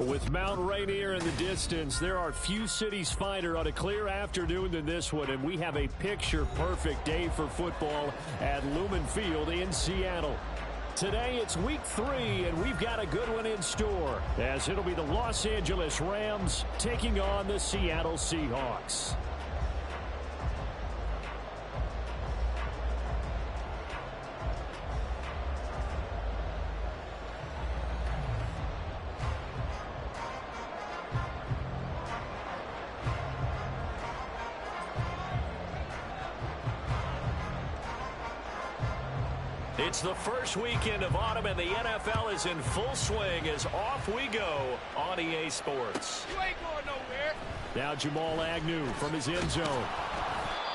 With Mount Rainier in the distance, there are few cities finer on a clear afternoon than this one, and we have a picture-perfect day for football at Lumen Field in Seattle. Today, it's week 3, and we've got a good one in store, as it'll be the Los Angeles Rams taking on the Seattle Seahawks. It's the first weekend of autumn, and the NFL is in full swing as off we go on EA Sports. You ain't going nowhere. Now Jamal Agnew from his end zone.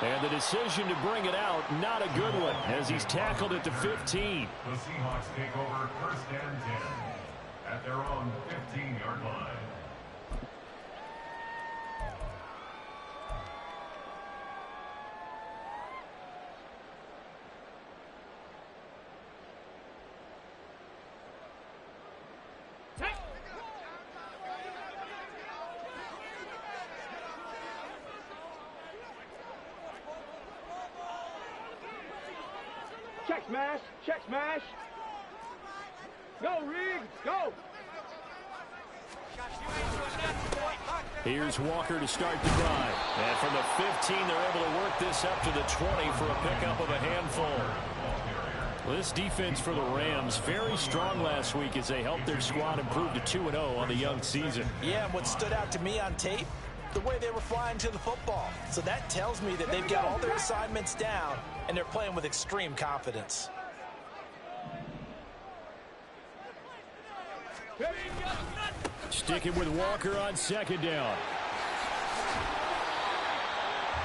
And the decision to bring it out, not a good one, as he's tackled at the 15. The Seahawks take over 1st and 10 at their own 15-yard line. Check smash, check smash. Go, Riggs, go. Here's Walker to start the drive. And from the 15, they're able to work this up to the 20 for a pickup of a handful. Well, this defense for the Rams, very strong last week as they helped their squad improve to 2-0 on the young season. Yeah, and what stood out to me on tape, the way they were flying to the football. So that tells me that they've got all their assignments down, and they're playing with extreme confidence. Sticking with Walker on 2nd down.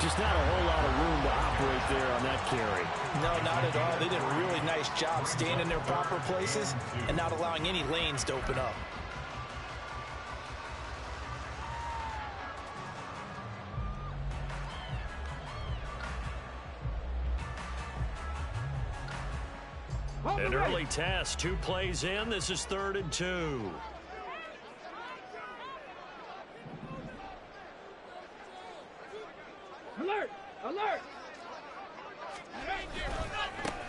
Just not a whole lot of room to operate there on that carry. No, not at all. They did a really nice job staying in their proper places and not allowing any lanes to open up. An early test, 2 plays in. This is 3rd and 2. Alert, alert.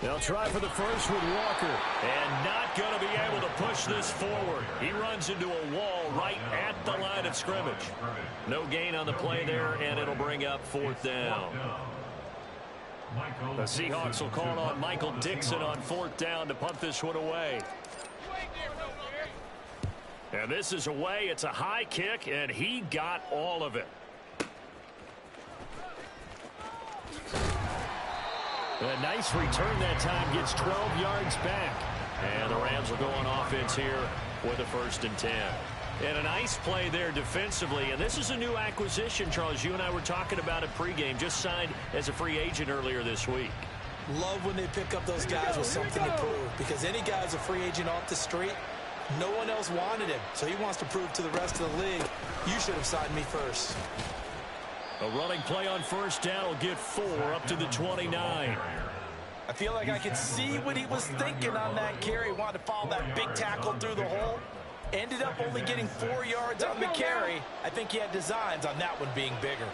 They'll try for the first with Walker, and not going to be able to push this forward. He runs into a wall right at the line of scrimmage. No gain on the play there, and it'll bring up 4th down. The Seahawks will call on Michael Dixon on 4th down to punt this one away. And this is away. It's a high kick, and he got all of it. A nice return that time, gets 12 yards back. And the Rams will go on offense here with a 1st and 10. And a nice play there defensively. And this is a new acquisition, Charles. You and I were talking about it pregame. Just signed as a free agent earlier this week. Love when they pick up those guys with something to prove. Because any guy's a free agent off the street, no one else wanted him. So he wants to prove to the rest of the league, you should have signed me first. A running play on 1st down will get 4 up to the 29. I feel like I could see what he was thinking on that carry. Wanted to follow that big tackle through the hole. Ended up only getting 4 yards on the carry. I think he had designs on that one being bigger.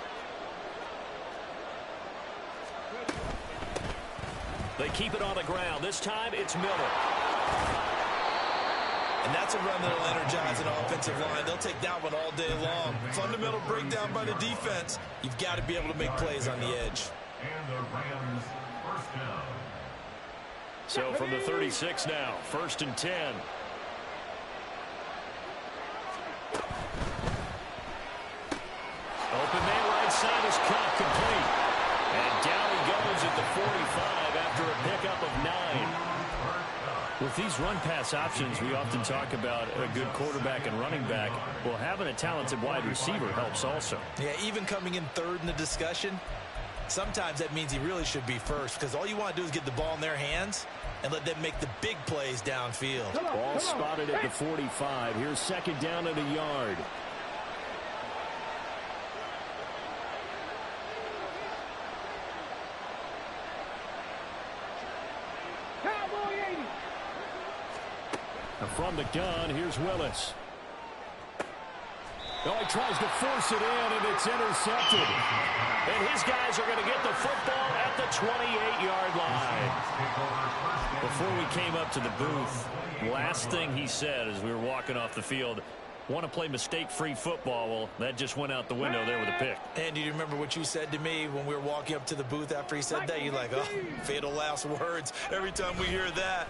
They keep it on the ground. This time it's Miller. And that's a run that'll energize an offensive line. They'll take that one all day long. Fundamental breakdown by the defense. You've got to be able to make plays on the edge. And the Rams 1st down. So from the 36 now, 1st and 10. Open man right side is caught complete. And down he goes at the 45 after a pickup of 9. With these run-pass options, we often talk about a good quarterback and running back. Well, having a talented wide receiver helps also. Yeah, even coming in 3rd in the discussion, sometimes that means he really should be first, because all you want to do is get the ball in their hands and let them make the big plays downfield. Ball spotted at the 45. Here's 2nd down and a yard. From the gun, here's Willis. Oh, he tries to force it in, and it's intercepted. And his guys are going to get the football at the 28-yard line. Before we came up to the booth, last thing he said as we were walking off the field, want to play mistake-free football. Well, that just went out the window there with a pick. And do you remember what you said to me when we were walking up to the booth after he said that? You're like, oh, fatal last words. Every time we hear that,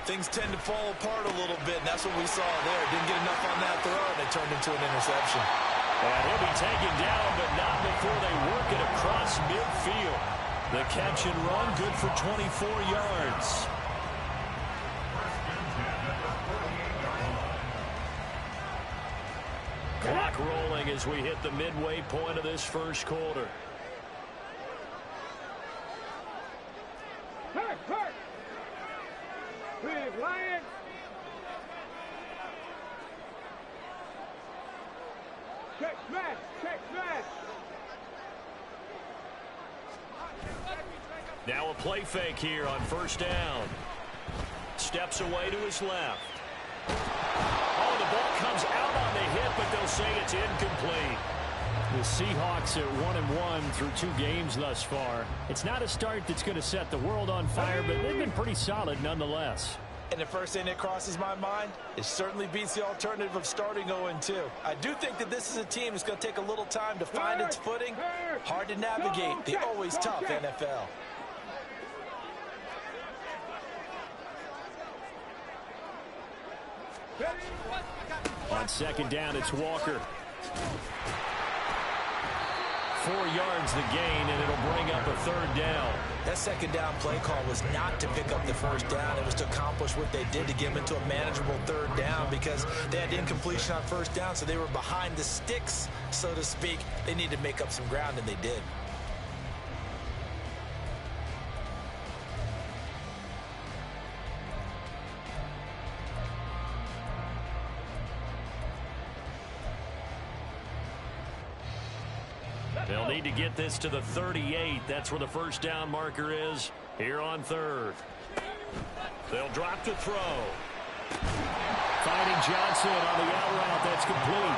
things tend to fall apart a little bit, and that's what we saw there. Didn't get enough on that throw, and it turned into an interception. And he'll be taken down, but not before they work it across midfield. The catch and run, good for 24 yards. Clock rolling as we hit the midway point of this first quarter. Hurt, hurt. Big Lion. Check smash, check smash. Now a play fake here on first down. Steps away to his left. Oh, the ball comes out on the hit, but they'll say it's incomplete. The Seahawks at 1-1 through 2 games thus far. It's not a start that's going to set the world on fire, but they've been pretty solid nonetheless. And the first thing that crosses my mind, it certainly beats the alternative of starting 0-2. I do think that this is a team that's going to take a little time to find its footing. Hard to navigate the always tough NFL. On second down, it's Walker. 4 yards the gain, and it'll bring up a third down. That second down play call was not to pick up the first down. It was to accomplish what they did to get them into a manageable third down because they had incompletion on first down, so they were behind the sticks, so to speak. They needed to make up some ground, and they did. They'll need to get this to the 38. That's where the first down marker is here on third. They'll drop to throw. Finding Johnson on the out route. That's complete.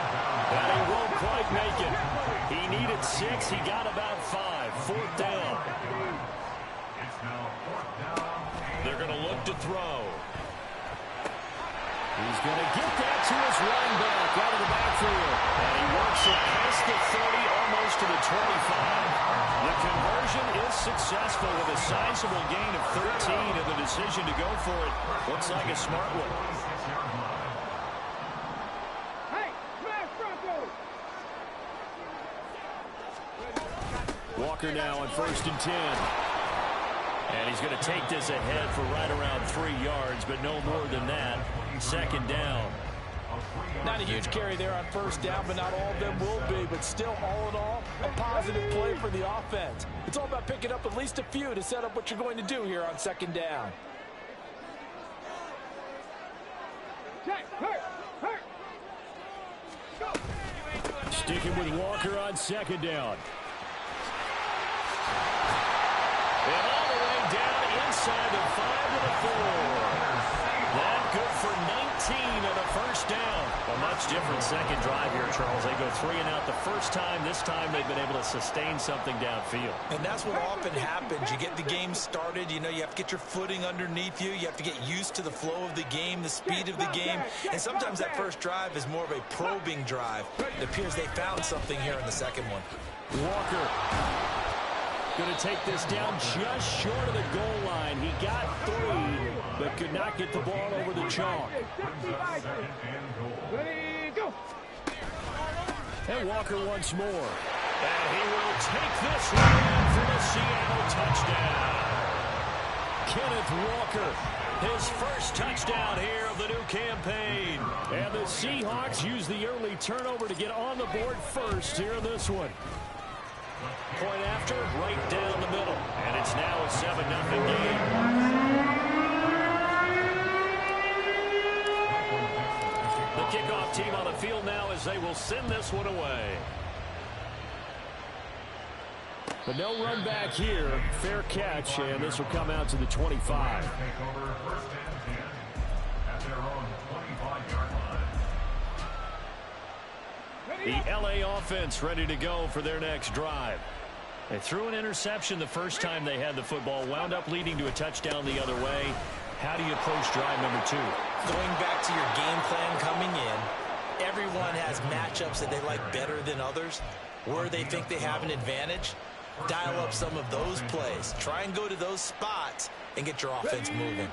And he won't quite make it. He needed 6. He got about 5. Fourth down. They're going to look to throw. He's going to get that to his running back out of the backfield. And he works it past the 30, almost to the 25. The conversion is successful with a sizable gain of 13, and the decision to go for it looks like a smart one. Hey, smash Broncos. Walker now on 1st and 10. And he's going to take this ahead for right around 3 yards, but no more than that. Second down. Not a huge carry there on first down, but not all of them will be. But still, all in all, a positive play for the offense. It's all about picking up at least a few to set up what you're going to do here on second down. Check, hurt, hurt. Go. Sticking with Walker on second down. And all the way down inside the 5 to the 4. That good for 19 and a first down. A much different second drive here, Charles. They go 3 and out the first time. This time they've been able to sustain something downfield. And that's what often happens. You get the game started. You know, you have to get your footing underneath you. You have to get used to the flow of the game, the speed of the game. And sometimes that first drive is more of a probing drive. It appears they found something here in the second one. Walker going to take this down just short of the goal line. He got 3, but could not get the ball over the chalk. Ready, go. And Walker once more. And he will take this one in for the Seattle touchdown. Kenneth Walker, his first touchdown here of the new campaign. And the Seahawks use the early turnover to get on the board first here in this one. Point after, right down the middle. And it's now a 7-0 game. The kickoff team on the field now as they will send this one away. But no run back here. Fair catch, and this will come out to the 25. Take over 1st and 10 at their own 25-yard line. Ready, The LA offense ready to go for their next drive. They threw an interception the first time they had the football, wound up leading to a touchdown the other way. How do you approach drive number 2? Going back to your game plan coming in, everyone has matchups that they like better than others. Where they think they have an advantage, dial up some of those plays. Try and go to those spots and get your offense moving.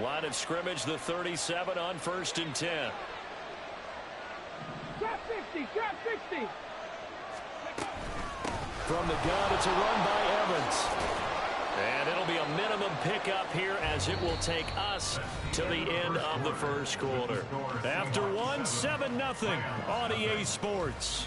Line of scrimmage, the 37 on 1st and 10. Trap 60, trap 60. From the gun, it's a run by Evans. And it'll be a minimum pickup here as it will take us to the end of the first quarter. After 7-0 on EA Sports.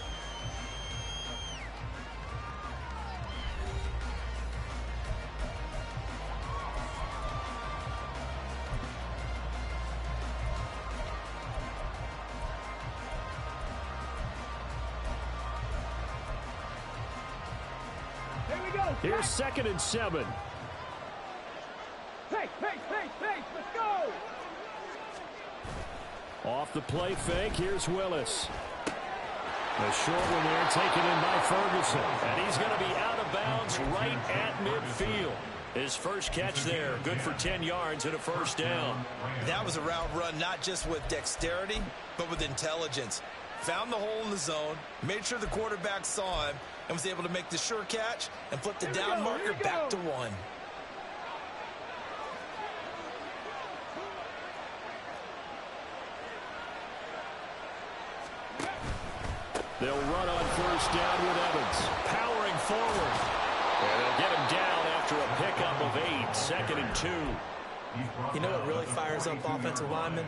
Here's 2nd and 7. Hey, let's go! Off the play fake, here's Willis. The short one there taken in by Ferguson. And he's going to be out of bounds right at midfield. His first catch there, good for 10 yards and a first down. That was a route run not just with dexterity, but with intelligence. Found the hole in the zone, made sure the quarterback saw him, and was able to make the sure catch and flip the down marker back to 1. They'll run on first down with Evans. Powering forward. And they'll get him down after a pickup of 8. 2nd and 2. You know what really fires up offensive linemen?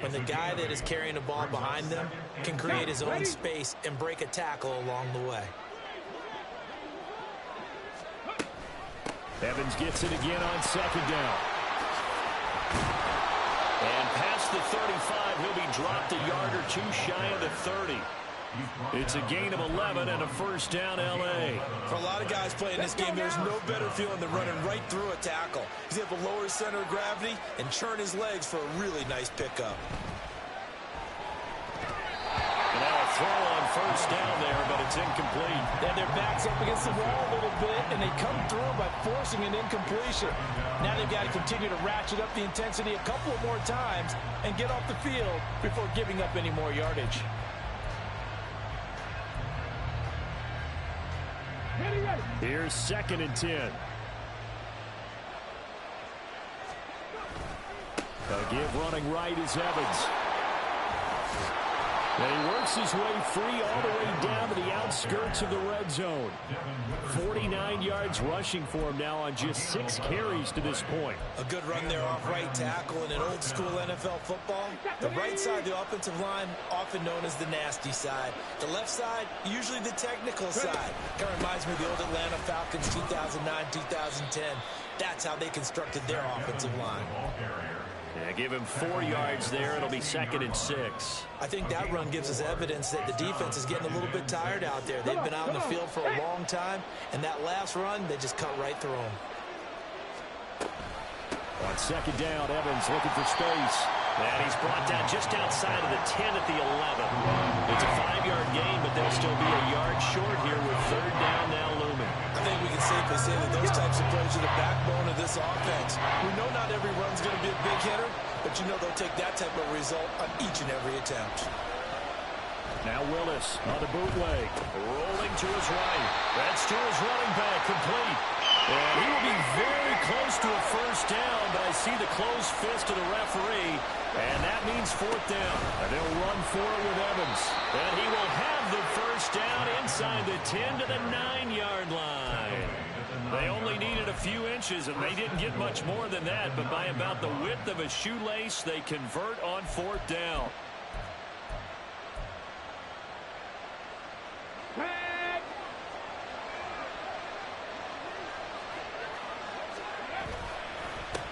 When the guy that is carrying the ball behind them can create his own space and break a tackle along the way. Evans gets it again on 2nd down. And past the 35, he'll be dropped a yard or 2 shy of the 30. It's a gain of 11 and a first down, LA. For a lot of guys playing this game, there's no better feeling than running right through a tackle. He's able to lower his center of gravity and churn his legs for a really nice pickup. And now a throw on first down there, but it's incomplete. And their back's up against the wall a little bit, and they come through by forcing an incompletion. Now they've got to continue to ratchet up the intensity a couple of more times and get off the field before giving up any more yardage. Here's 2nd and 10. A give running right is Evans. And he works his way free all the way down to the outskirts of the red zone. 49 yards rushing for him now on just 6 carries to this point. A good run there off right tackle in an old school NFL football. The right side of the offensive line, often known as the nasty side. The left side, usually the technical side. Kind of reminds me of the old Atlanta Falcons 2009-2010. That's how they constructed their offensive line. Yeah, give him 4 yards there. It'll be 2nd and 6. I think that run gives us evidence that the defense is getting a little bit tired out there. They've been out in the field for a long time, and that last run, they just cut right through them. On 2nd down, Evans looking for space. And he's brought down just outside of the 10 at the 11. It's a 5-yard gain, but they'll still be a yard short here with 3rd down now looming. I think we can safely say that those types of plays are the backbone of this offense. We know not every run's going to be a big hitter, but you know they'll take that type of result on each and every attempt. Now Willis on the bootleg. Rolling to his right. That's to his running back, complete. And he will be very close to a first down, but I see the closed fist of the referee, and that means 4th down. And they'll run for it with Evans. And he will have the first down inside the 10 to the 9-yard line. They only needed a few inches, and they didn't get much more than that, but by about the width of a shoelace, they convert on 4th down.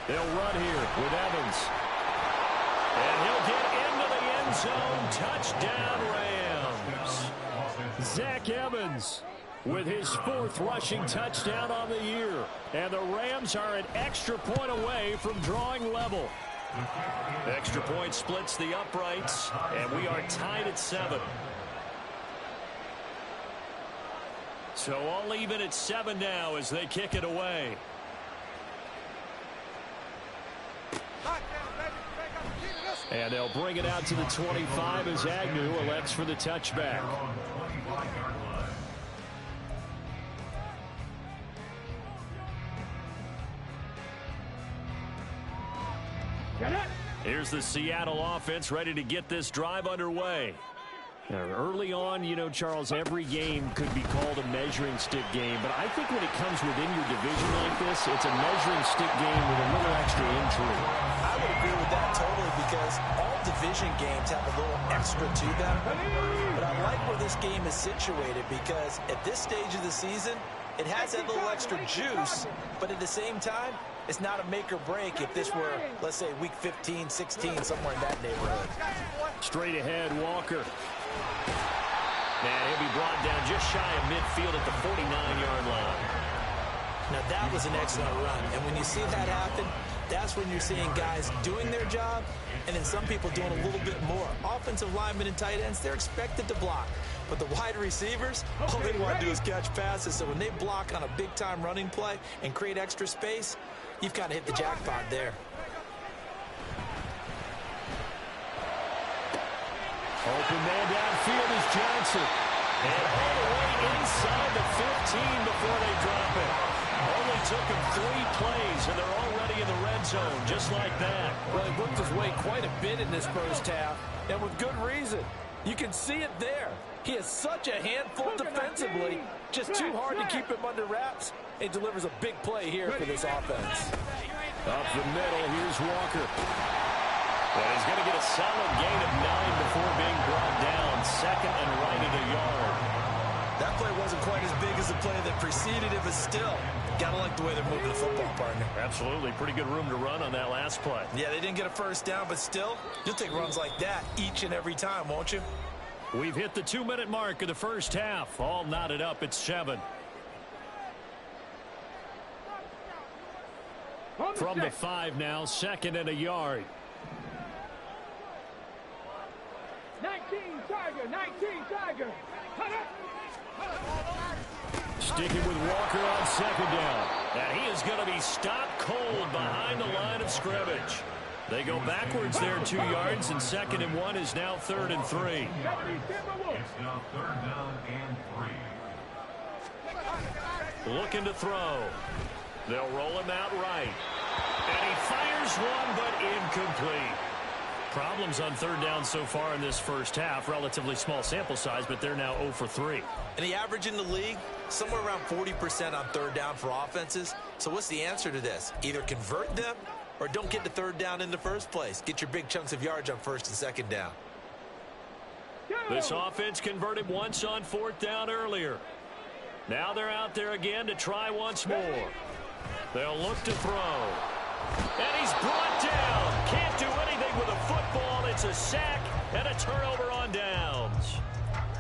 They'll run here with Evans. And he'll get into the end zone. Touchdown, Rams. Zach Evans with his 4th rushing touchdown on the year. And the Rams are an extra point away from drawing level. Extra point splits the uprights, and we are tied at 7. So all even at 7 now as they kick it away. And they'll bring it out to the 25 as Agnew elects for the touchback. Here's the Seattle offense ready to get this drive underway. Now, early on, you know, Charles, every game could be called a measuring stick game. But I think when it comes within your division like this, it's a measuring stick game with a little extra intrigue. I would agree with that totally because all division games have a little extra to them. But I like where this game is situated because at this stage of the season, it has that little extra juice. But at the same time, it's not a make or break if this were, let's say, week 15, 16, somewhere in that neighborhood. Straight ahead, Walker. And he'll be brought down just shy of midfield at the 49-yard line. Now, that was an excellent run. And when you see that happen, that's when you're seeing guys doing their job and then some people doing a little bit more. Offensive linemen and tight ends, they're expected to block. But the wide receivers, all they want to do is catch passes. So when they block on a big-time running play and create extra space, you've kind of hit the jackpot there. Open man downfield is Johnson. And all the way inside the 15 before they drop it. Only took him 3 plays, and they're already in the red zone, just like that. Well, he worked his way quite a bit in this first half, and with good reason. You can see it there. He is such a handful defensively, just too hard to keep him under wraps. He delivers a big play here for this offense. Up the middle, here's Walker. And he's going to get a solid gain of 9 before being brought down. Second and right at a yard. That play wasn't quite as big as the play that preceded it, but still, gotta like the way they're moving the football, partner. Absolutely. Pretty good room to run on that last play. Yeah, they didn't get a first down, but still, you'll take runs like that each and every time, won't you? We've hit the 2-minute mark of the first half. All knotted up at 7. From the 5 now, second and a yard. 19 Tiger, 19 Tiger. Sticking with Walker on second down. And he is going to be stopped cold behind the line of scrimmage. They go backwards there 2 yards, and 2nd and 1 is now 3rd and 3. It's now 3rd down and 3. Looking to throw. They'll roll him out right. And he fires one, but incomplete. Problems on 3rd down so far in this first half. Relatively small sample size, but they're now 0 for 3. And the average in the league, somewhere around 40% on 3rd down for offenses. So what's the answer to this? Either convert them or don't get the 3rd down in the first place. Get your big chunks of yards on 1st and 2nd down. This offense converted once on 4th down earlier. Now they're out there again to try once more. They'll look to throw. And he's brought down. Can't do anything with a football. It's a sack and a turnover on downs.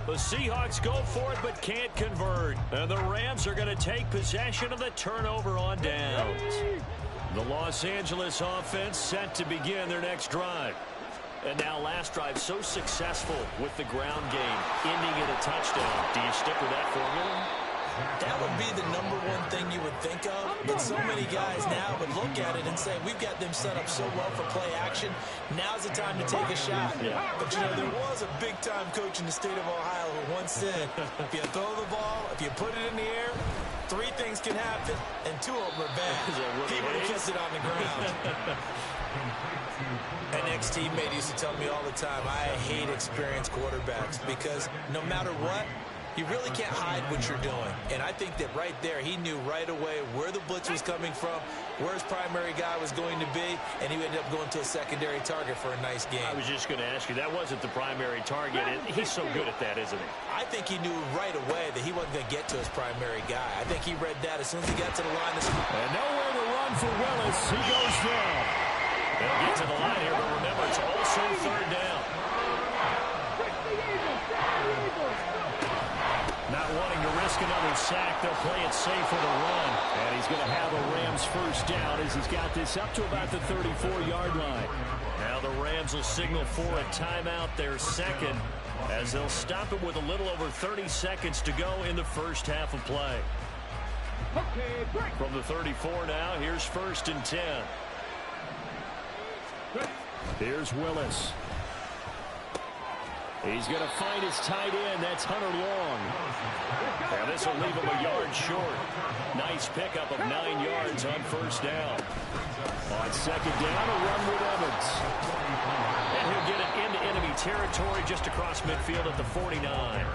The Seahawks go for it but can't convert. And the Rams are going to take possession of the turnover on downs. The Los Angeles offense set to begin their next drive. And now last drive so successful with the ground game, ending in a touchdown. Do you stick with that formula? That would be the #1 thing you would think of, but so many guys now would look at it and say, we've got them set up so well for play action, now's the time to take a shot. Yeah. But, you know, there was a big-time coach in the state of Ohio who once said, if you throw the ball, if you put it in the air, 3 things can happen, and 2 of them are bad. He would have kissed it on the ground. An ex-teammate used to tell me all the time, I hate experienced quarterbacks because no matter what, you really can't hide what you're doing. And I think that right there, he knew right away where the blitz was coming from, where his primary guy was going to be, and he ended up going to a secondary target for a nice game. I was just going to ask you, that wasn't the primary target. He's so good at that, isn't he? I think he knew right away that he wasn't going to get to his primary guy. I think he read that as soon as he got to the line. And nowhere to run for Willis. He goes down. They'll get to the line here, but remember, it's also 3rd down. Not wanting to risk another sack, they'll play it safe with a run. And he's going to have a Rams first down as he's got this up to about the 34-yard line. Now the Rams will signal for a timeout, their 2nd, as they'll stop it with a little over 30 seconds to go in the first half of play. Okay, break. From the 34 now, here's 1st and 10. Here's Willis. He's going to find his tight end. That's Hunter Long. And this will leave him a yard short. Nice pickup of 9 yards on 1st down. On 2nd down, a run with Evans. And he'll get it into enemy territory just across midfield at the 49.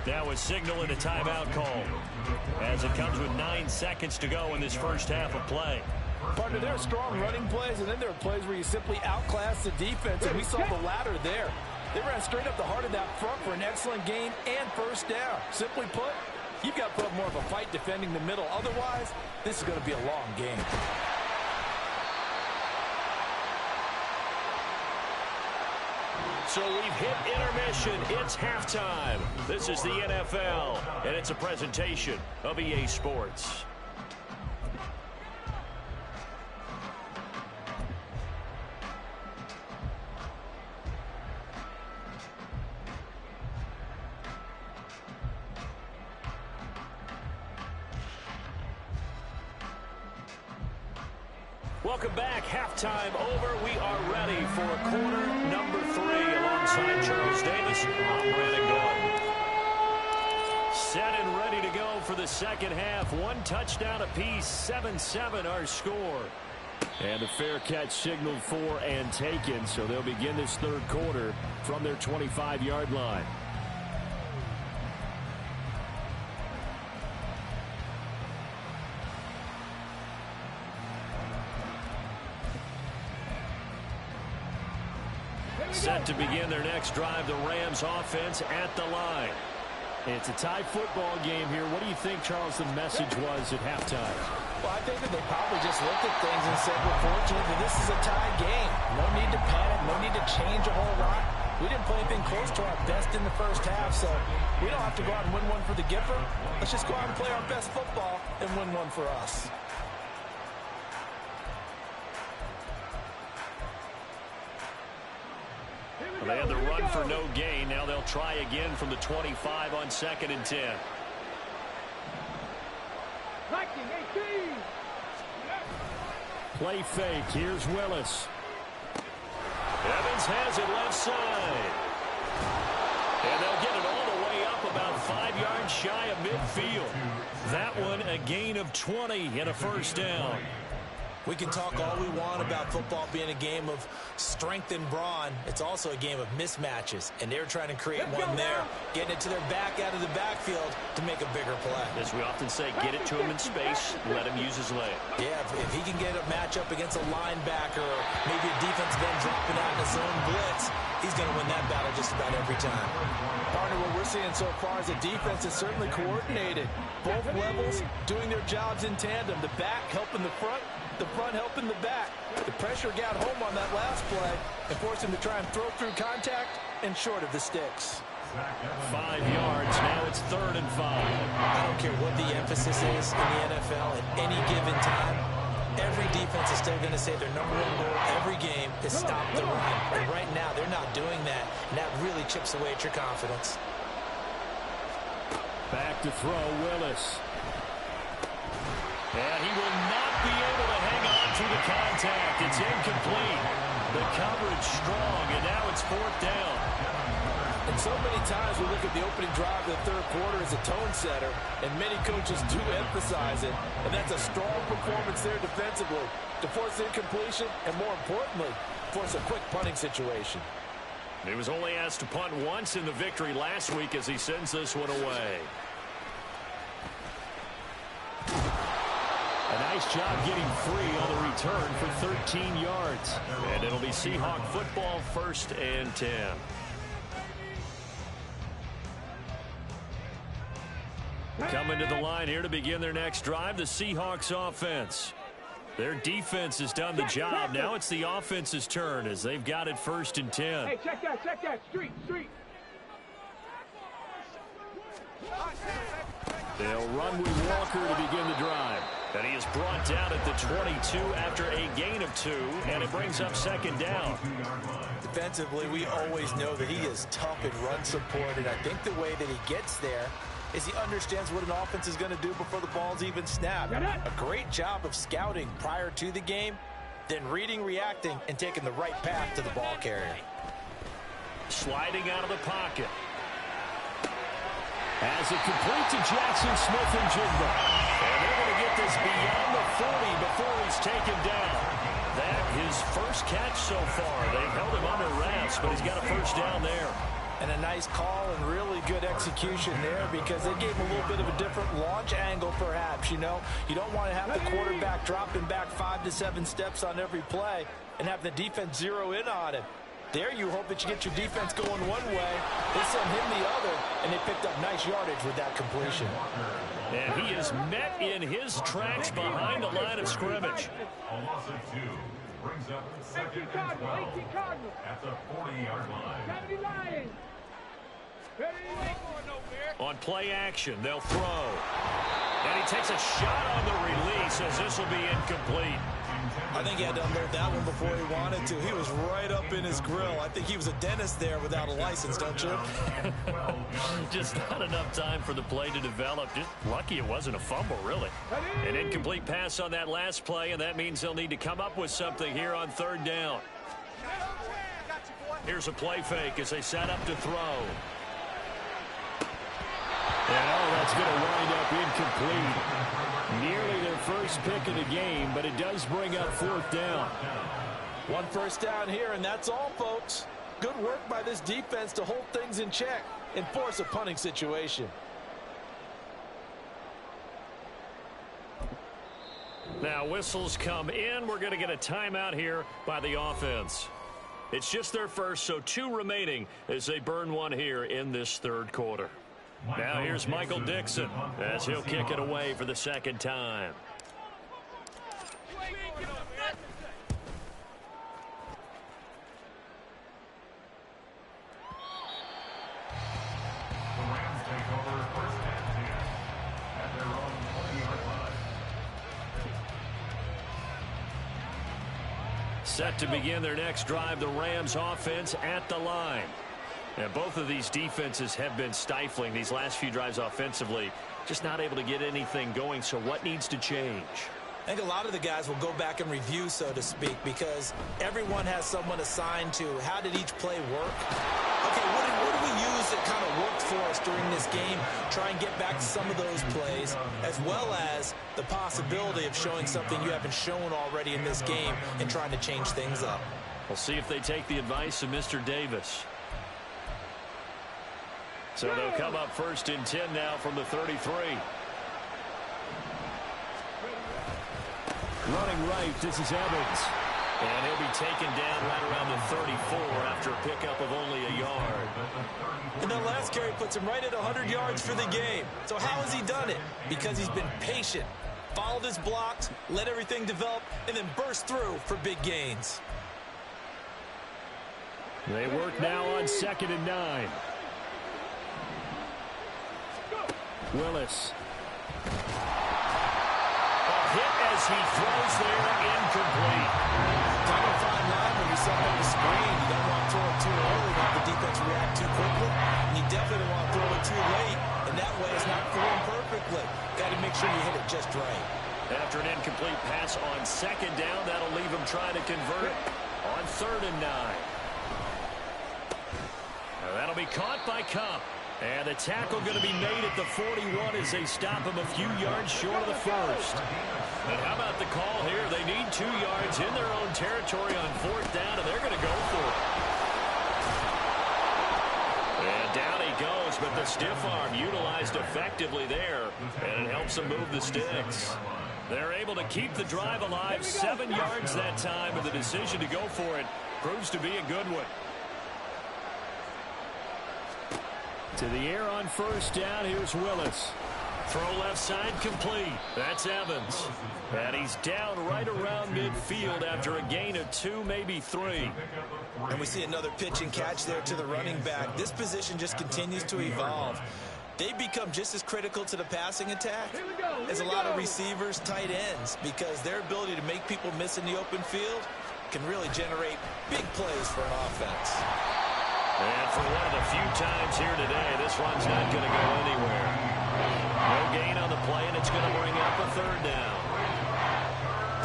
Now a signal and a timeout call, as it comes with 9 seconds to go in this first half of play. Partner, there are strong running plays, and then there are plays where you simply outclass the defense, and we saw the latter there. They ran straight up the heart of that front for an excellent gain and 1st down. Simply put, you've got to put up more of a fight defending the middle. Otherwise, this is going to be a long game. So we've hit intermission. It's halftime. This is the NFL, and it's a presentation of EA Sports. Welcome back. Halftime over. We are ready for quarter number 3 alongside Charles Davis. I'm Brandon Gordon. Set and ready to go for the second half. 1 touchdown apiece. 7-7 our score. And a fair catch signaled for and taken. So they'll begin this 3rd quarter from their 25-yard line. Set to begin their next drive, the Rams offense at the line. It's a tie football game here. What do you think, Charles, the message was at halftime? Well, I think that they probably just looked at things and said, we're fortunate that this is a tie game. No need to panic, no need to change a whole lot. We didn't play anything close to our best in the first half, so we don't have to go out and win one for the Gipper. Let's just go out and play our best football and win one for us. They had the run for no gain. Now they'll try again from the 25 on 2nd and 10. 19-18. Play fake. Here's Willis. Evans has it left side. And they'll get it all the way up about 5 yards shy of midfield. That one a gain of 20 and a 1st down. We can talk all we want about football being a game of strength and brawn. It's also a game of mismatches, and they're trying to create one there, getting it to their back out of the backfield to make a bigger play. As we often say, get it to him in space, let him use his leg. Yeah, if he can get a matchup against a linebacker or maybe a defensive end dropping out in a zone blitz, he's going to win that battle just about every time. Partner, what we're seeing so far is the defense is certainly coordinated. Both levels doing their jobs in tandem. The back helping the front helping the back. The pressure got home on that last play and forced him to try and throw through contact and short of the sticks. 5 yards. Now it's 3rd and 5. I don't care what the emphasis is in the NFL at any given time. Every defense is still going to say their #1 goal every game is stop the run. And right now, they're not doing that, and that really chips away at your confidence. Back to throw, Willis. And he will not be able to hang on to the contact. It's incomplete. The coverage strong, and now it's 4th down. And so many times we look at the opening drive of the 3rd quarter as a tone setter, and many coaches do emphasize it. And that's a strong performance there defensively to force incompletion and, more importantly, force a quick punting situation. He was only asked to punt once in the victory last week as he sends this one away. A nice job getting free on the return for 13 yards. And it'll be Seahawk football, 1st and 10. Coming to the line here to begin their next drive, the Seahawks offense. Their defense has done the job. Now it's the offense's turn as they've got it 1st and 10. Hey, check that. Street. They'll run with Walker to begin the drive. And he is brought down at the 22 after a gain of 2, and it brings up second down. Defensively, we always know that he is tough in run support, and I think the way that he gets there is he understands what an offense is going to do before the ball's even snapped. A great job of scouting prior to the game, then reading, reacting, and taking the right path to the ball carrier. Sliding out of the pocket. As it complete to Jackson Smith and Jigba. And they're going to get this beyond the 40 before he's taken down. That his first catch so far. They've held him under wraps, but he's got a first down there. And a nice call and really good execution there because they gave him a little bit of a different launch angle perhaps, you know. You don't want to have the quarterback dropping back 5 to 7 steps on every play and have the defense zero in on him. There you hope that you get your defense going one way, they send him the other, and they picked up nice yardage with that completion. And he is met in his tracks behind the line of scrimmage. A loss of 2 brings up second and 12 at the 40-yard line. On play action, they'll throw. And he takes a shot on the release as this will be incomplete. I think he had to unload that one before he wanted to. He was right up in his grill. I think he was a dentist there without a license, don't you? Just not enough time for the play to develop. Just lucky it wasn't a fumble, really. An incomplete pass on that last play, and that means they'll need to come up with something here on third down. Here's a play fake as they set up to throw. And that's going to wind up incomplete. Nearly their first pick of the game, but it does bring up fourth down. One first down here, and that's all, folks. Good work by this defense to hold things in check and force a punting situation. Now whistles come in. We're going to get a timeout here by the offense. It's just their first, so 2 remaining as they burn one here in this third quarter. Now here's Michael Dixon as he'll kick it away for the second time. The Rams take over first and 10 at their own 20-yard line. Set to begin their next drive, the Rams offense at the line. And both of these defenses have been stifling these last few drives offensively. Just not able to get anything going, so what needs to change? I think a lot of the guys will go back and review, so to speak, because everyone has someone assigned to how did each play work. Okay, what did we use that kind of worked for us during this game? Try and get back to some of those plays, as well as the possibility of showing something you haven't shown already in this game and trying to change things up. We'll see if they take the advice of Mr. Davis. So they'll come up first and 10 now from the 33. Running right, this is Evans. And he'll be taken down right around the 34 after a pickup of only a yard. And that last carry puts him right at 100 yards for the game. So how has he done it? Because he's been patient, followed his blocks, let everything develop, and then burst through for big gains. They work now on 2nd and 9. Willis. A hit as he throws there, incomplete. Kind of a fine line when you set up the screen. You don't want to throw it too early, let the defense react too quickly. And you definitely don't want to throw it too late, and that way it's not thrown perfectly. Got to make sure you hit it just right. After an incomplete pass on 2nd down, that'll leave him trying to convert on 3rd and 9. Now that'll be caught by Cup. And the tackle going to be made at the 41 as they stop him a few yards short of the first. And how about the call here? They need 2 yards in their own territory on 4th down, and they're going to go for it. And down he goes, but the stiff arm utilized effectively there, and it helps them move the sticks. They're able to keep the drive alive, 7 yards that time, and the decision to go for it proves to be a good one. To the air on 1st down, here's Willis. Throw left side complete. That's Evans. And he's down right around midfield after a gain of 2, maybe 3. And we see another pitch and catch there to the running back. This position just continues to evolve. they become just as critical to the passing attack as a lot of receivers, tight ends, because their ability to make people miss in the open field can really generate big plays for an offense. And for one of the few times here today, this one's not going to go anywhere. No gain on the play, and it's going to bring up a third down.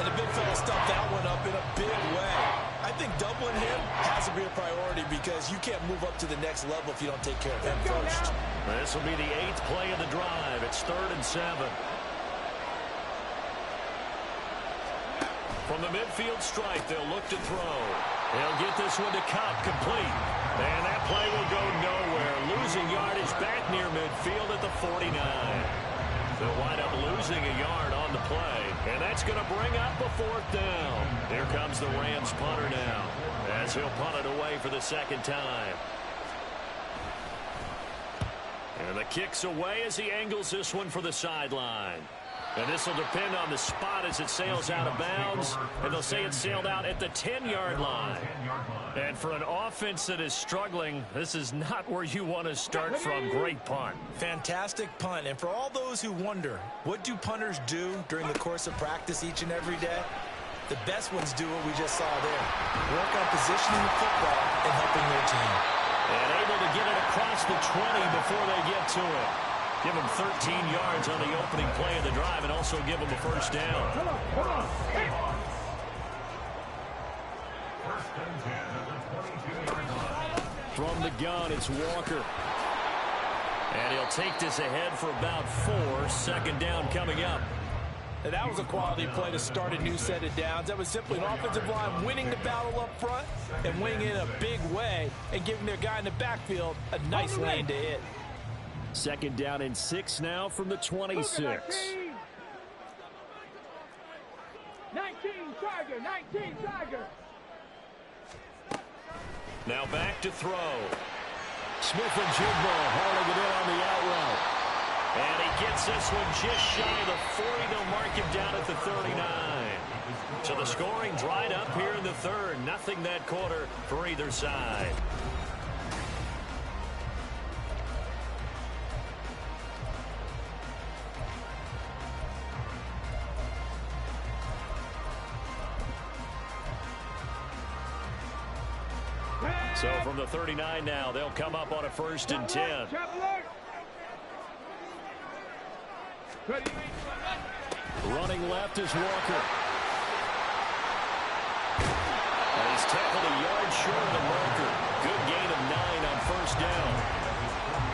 And the big fella stuffed that one up in a big way. I think doubling him has to be a priority because you can't move up to the next level if you don't take care of him first. This will be the 8th play of the drive. It's 3rd and 7. From the midfield stripe, they'll look to throw. They'll get this one to cut complete. And that play will go nowhere. Losing yardage back near midfield at the 49. They'll wind up losing a yard on the play. And that's going to bring up a 4th down. Here comes the Rams punter now, as he'll punt it away for the second time. And the kick's away as he angles this one for the sideline. And this will depend on the spot as it sails out of bounds. And they'll say it sailed out at the 10-yard line. And for an offense that is struggling, this is not where you want to start from. Great punt. Fantastic punt. And for all those who wonder, what do punters do during the course of practice each and every day? The best ones do what we just saw there. Work on positioning the football and helping their team. And able to get it across the 20 before they get to it. Give them 13 yards on the opening play of the drive and also give them a first down. Come on. Hey. First and 10 at the 22-yard line. From the gun, it's Walker. And he'll take this ahead for about 4. 2nd down coming up. And that was a quality play to start a new set of downs. That was simply an offensive line winning the battle up front and winning it in a big way and giving their guy in the backfield a nice lane to hit. 2nd down and 6 now from the 26. 19 Tiger. Now back to throw. Smith and Jigbo hauling it in on the out route. And he gets this one just shy of the 40. They'll mark him down at the 39. So the scoring dried up here in the 3rd. Nothing that quarter for either side. So from the 39 now, they'll come up on a 1st and 10. Running left is Walker. And he's tackled a yard short of the marker. Good gain of 9 on 1st down.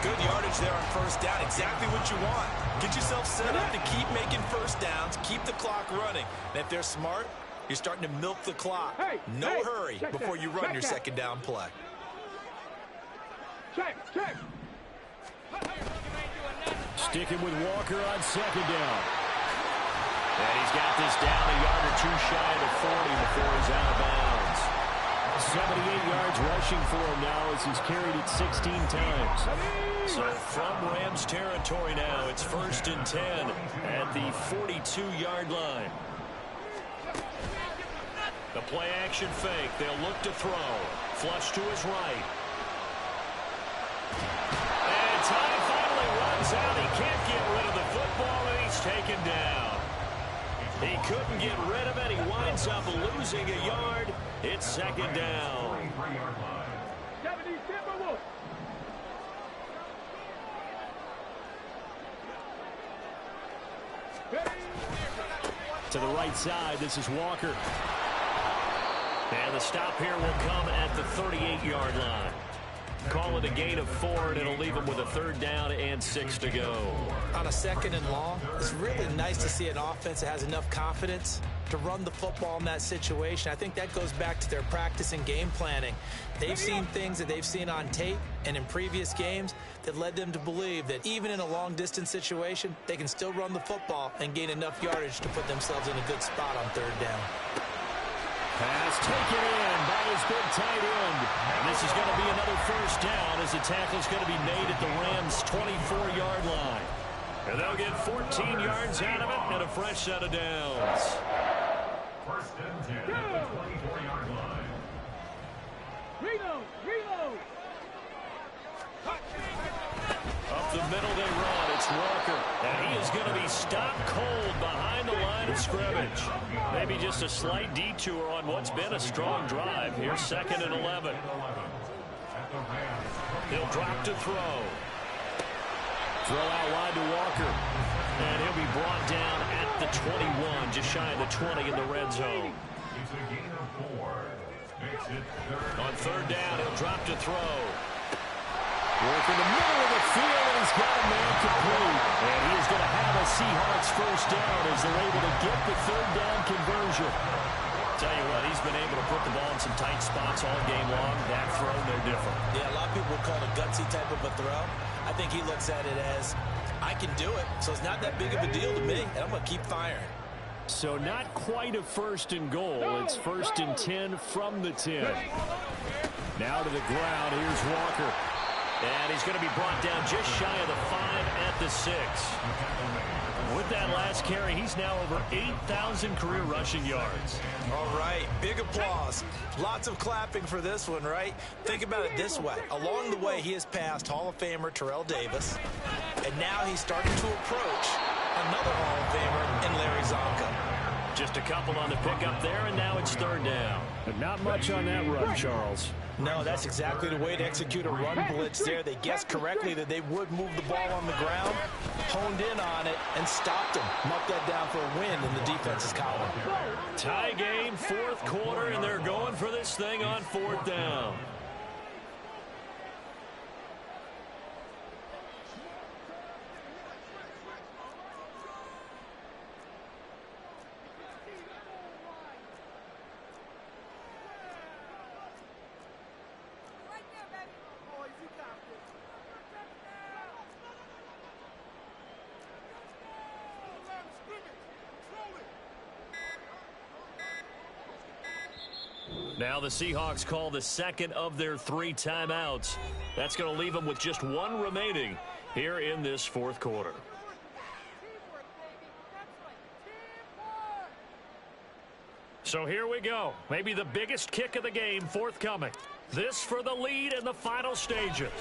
Good yardage there on 1st down. Exactly what you want. Get yourself set up to keep making 1st downs, keep the clock running. And if they're smart, you're starting to milk the clock. No hurry before you run your 2nd down play. Check. Sticking with Walker on 2nd down. And he's got this down a yard or 2 shy of the 40 before he's out of bounds. 78 yards rushing for him now as he's carried it 16 times. So from Rams territory now, it's 1st and 10 at the 42-yard line. The play action fake. They'll look to throw. Flush to his right. And time finally runs out. He can't get rid of the football, and he's taken down. He couldn't get rid of it. He winds up losing a yard. It's 2nd down. 70 Timberwolves. To the right side, this is Walker. And the stop here will come at the 38-yard line. Call it a gain of 4, and it'll leave him with a 3rd down and 6 to go. On a 2nd and long, it's really nice to see an offense that has enough confidence to run the football in that situation. I think that goes back to their practice and game planning. They've seen things that they've seen on tape and in previous games that led them to believe that even in a long-distance situation, they can still run the football and gain enough yardage to put themselves in a good spot on 3rd down. Pass taken in by his big tight end. And this is going to be another 1st down as the tackle's going to be made at the Rams' 24-yard line. And they'll get 14 yards out of it and a fresh set of downs. 1st and 10 at the 24-yard line. Reload. Up the middle, they scrimmage. Maybe just a slight detour on what's been a strong drive. Here's 2nd and 11. He'll drop to throw. Throw out wide to Walker. And he'll be brought down at the 21, just shy of the 20 in the red zone. On 3rd down, he'll drop to throw. Work in the middle of the field, and he's got a man complete. And he is going to have a Seahawks first down as they're able to get the 3rd down conversion. Tell you what, he's been able to put the ball in some tight spots all game long. That throw, no different. Yeah, a lot of people would call it a gutsy type of a throw. I think he looks at it as, I can do it, so it's not that big of a deal to me, and I'm going to keep firing. So not quite a 1st and goal. It's 1st and 10 from the 10. Now to the ground. Here's Walker. And he's going to be brought down just shy of the 5 at the 6. With that last carry, he's now over 8,000 career rushing yards. All right, big applause. Lots of clapping for this one, right? Think about it this way. Along the way, he has passed Hall of Famer Terrell Davis, and now he's starting to approach another Hall of Famer in Larry Zonka. Just a couple on the pickup there, and now it's 3rd down. But not much on that run, Charles. No, that's exactly the way to execute a run blitz there. They guessed correctly that they would move the ball on the ground, honed in on it, and stopped him. Knocked that down for a win in the defense's column. Tie game, 4th quarter, and they're going for this thing on 4th down. Now the Seahawks call the 2nd of their 3 timeouts. That's going to leave them with just 1 remaining here in this 4th quarter. So here we go. Maybe the biggest kick of the game forthcoming. This for the lead in the final stages.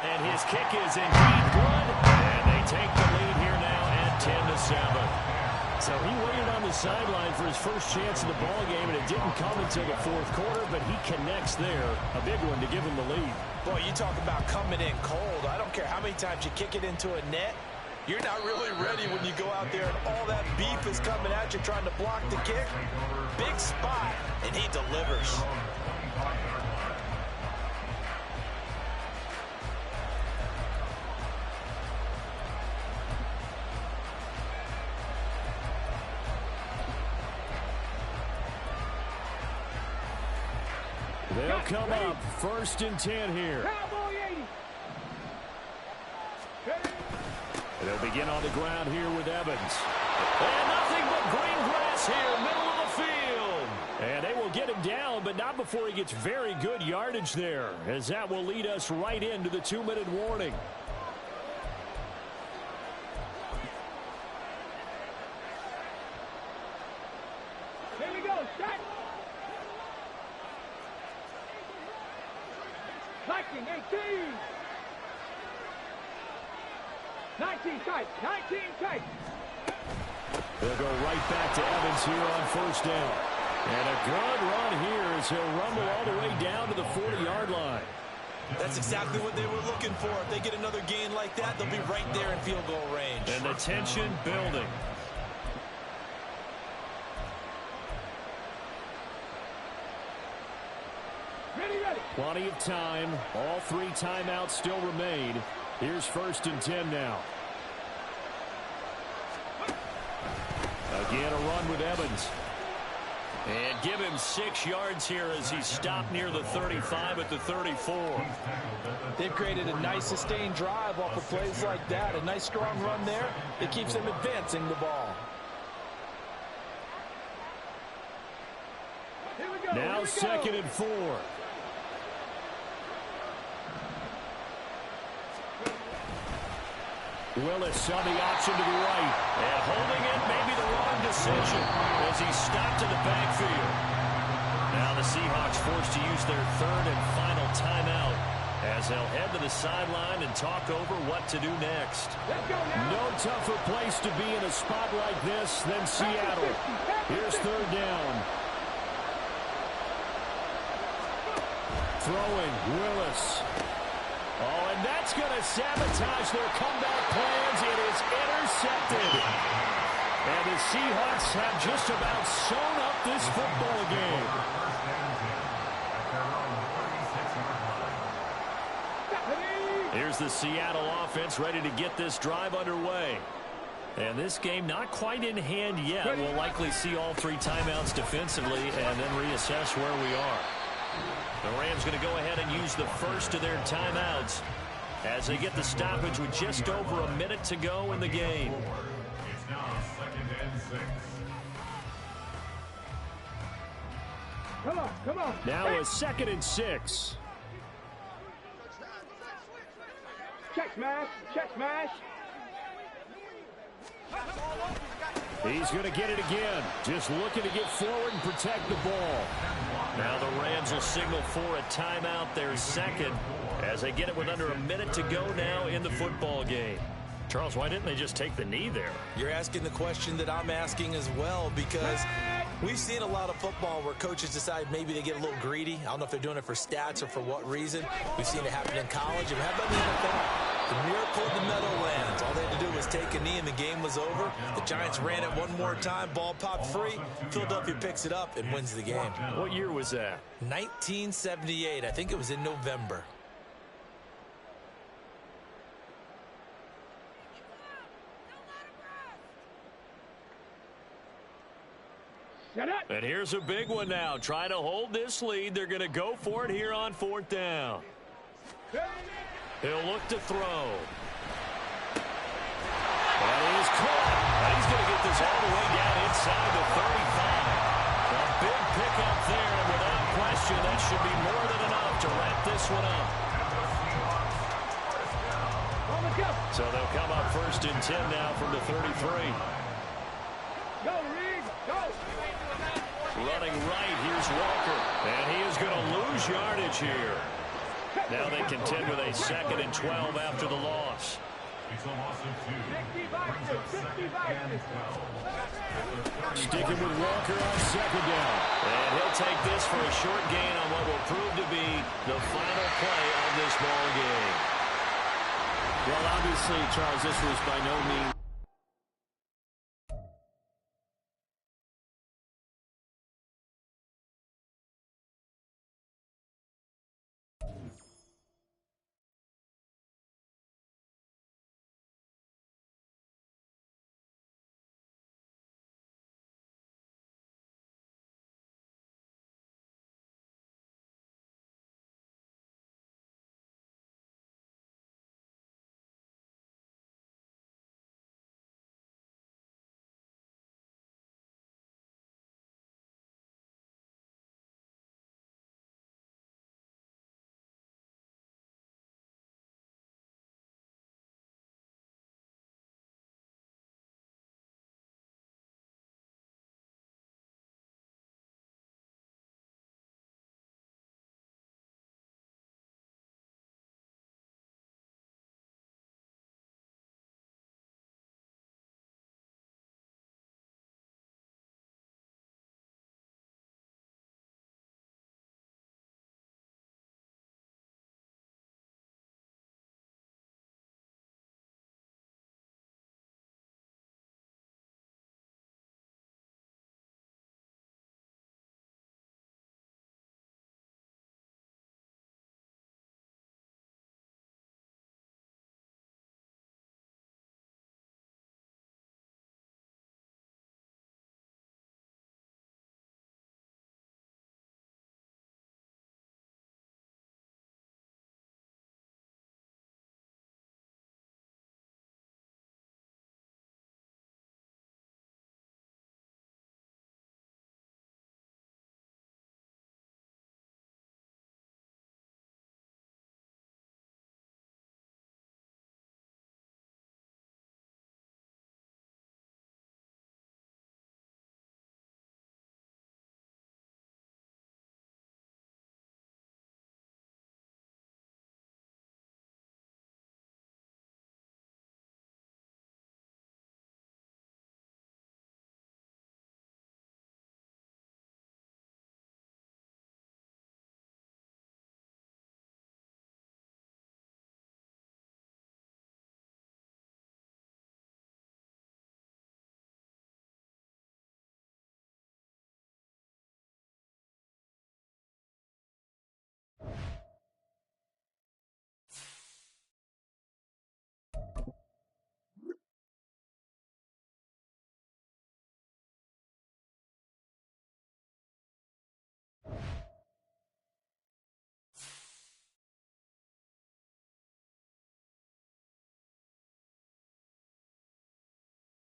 And his kick is indeed good. And they take the lead here now at 10-7. So he waited on the sideline for his first chance in the ball game, and it didn't come until the 4th quarter, but he connects there. A big one to give him the lead. Boy, you talk about coming in cold. I don't care how many times you kick it into a net. You're not really ready when you go out there and all that beef is coming at you trying to block the kick. Big spot, and he delivers. They'll come up 1st and 10 here. They'll begin on the ground here with Evans. And nothing but green grass here, middle of the field. And they will get him down, but not before he gets very good yardage there, as that will lead us right into the 2-minute warning. Here we go, shot. 19, 19 tight, 19 tight. They'll go right back to Evans here on 1st down. And a good run here as he'll rumble all the way down to the 40-yard line. That's exactly what they were looking for. If they get another gain like that, they'll be right there in field goal range. And the tension building. Ready. Plenty of time. All 3 timeouts still remain. Here's 1st and 10 now. Again, a run with Evans. And give him 6 yards here as he's stopped near the 35 at the 34. They've created a nice sustained drive off of plays like that. A nice strong run there. It keeps them advancing the ball. Here we go. Now 2nd and 4. Willis on the option to the right. And holding it may be the wrong decision as he stopped in the backfield. Now the Seahawks forced to use their 3rd and final timeout as they'll head to the sideline and talk over what to do next. No tougher place to be in a spot like this than Seattle. Here's third down. Throwing, Willis. Oh, and that's going to sabotage their comeback plans. It is intercepted. And the Seahawks have just about sewn up this football game. Here's the Seattle offense ready to get this drive underway. And this game not quite in hand yet. We'll likely see all three timeouts defensively and then reassess where we are. The Rams going to go ahead and use the first of their timeouts as they get the stoppage with just over a minute to go in the game. It's now 2nd and 6. Come on, come on. Now a 2nd and 6. Check smash, check smash. He's going to get it again. Just looking to get forward and protect the ball. Now the Rams will signal for a timeout, their second, as they get it with under a minute to go now in the football game. Charles, why didn't they just take the knee there? You're asking the question that I'm asking as well, because we've seen a lot of football where coaches decide maybe they get a little greedy. I don't know if they're doing it for stats or for what reason. We've seen it happen in college. And how about the NFL? The miracle of the Meadowlands. All they had to do was take a knee and the game was over. The Giants ran it one more time. Ball popped free. Philadelphia picks it up and wins the game. What year was that? 1978. I think it was in November. And here's a big one now. Trying to hold this lead. They're going to go for it here on 4th down. He'll look to throw. And he's caught. And he's going to get this all the way down inside the 35. A big pickup there, and without question, that should be more than enough to wrap this one up. So they'll come up 1st and 10 now from the 33. Go, Reed, go. Running right, here's Walker. And he is going to lose yardage here. Now they contend with a 2nd and 12 after the loss. It's a loss of 2. Sticking with Walker on 2nd down. And he'll take this for a short gain on what will prove to be the final play of this ball game. Well, obviously, Charles, this was by no means